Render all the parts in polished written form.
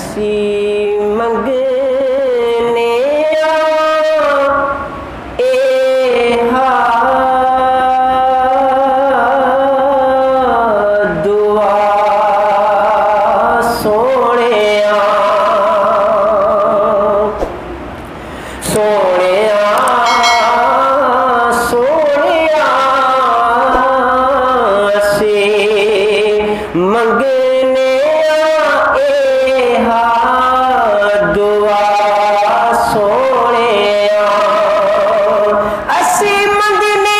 असी मंगने दुआ सोने सोने सोने असी मंगने दुआ सोने असी मंगने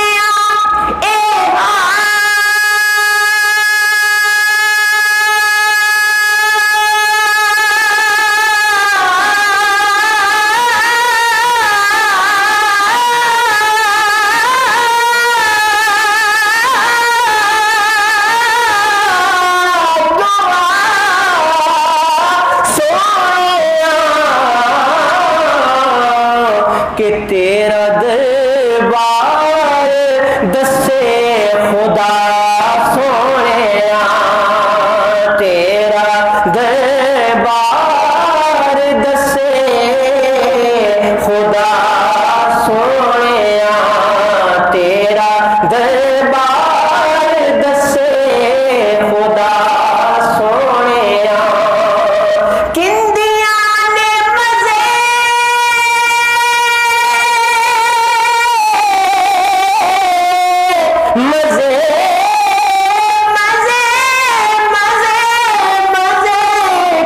कि तेरा दरबार दसे खुदा सोने तेरा दरबार दसे खुदा सोने तेरा दरबार दसे खुदा सोने किंदिया ने मजे मजे मजे मजे मजे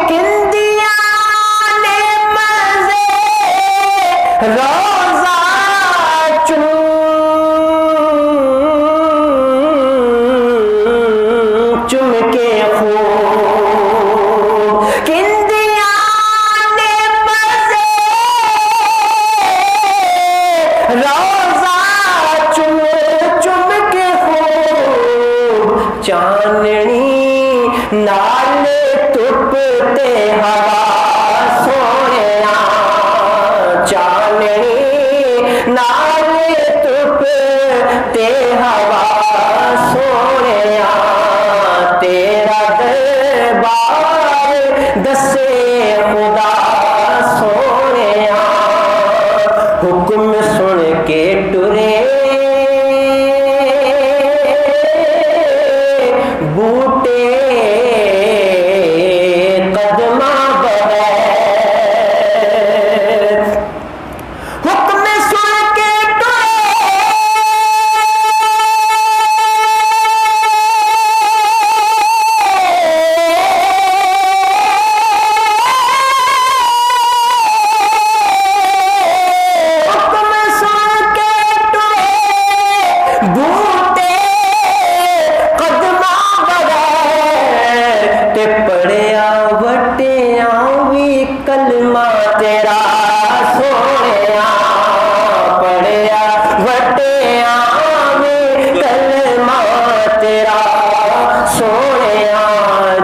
किंदिया ने मजे रोजा चुम चुम के खूब किंदिया ने मजे रोजा चुम चुम के खूब चांदनी नाले तुपते हवा सोने चांदनी नाले तुपते हवा सोने तेरा दरबार दसे खुदा सोने हुक्म सुन के टुरे बूटे कदमा बगैर हुक्म सुन के टुरे हुक्म सुन के टुरे बूटे कदमा बगैर ते पढ़िया वटिया भी कलमा तेरा सोने पढ़िया वटिया भी कलमा तेरा सोने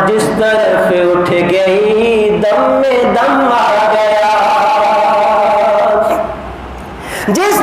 जिस तरफ उठ गई दम में दम आ गया जिस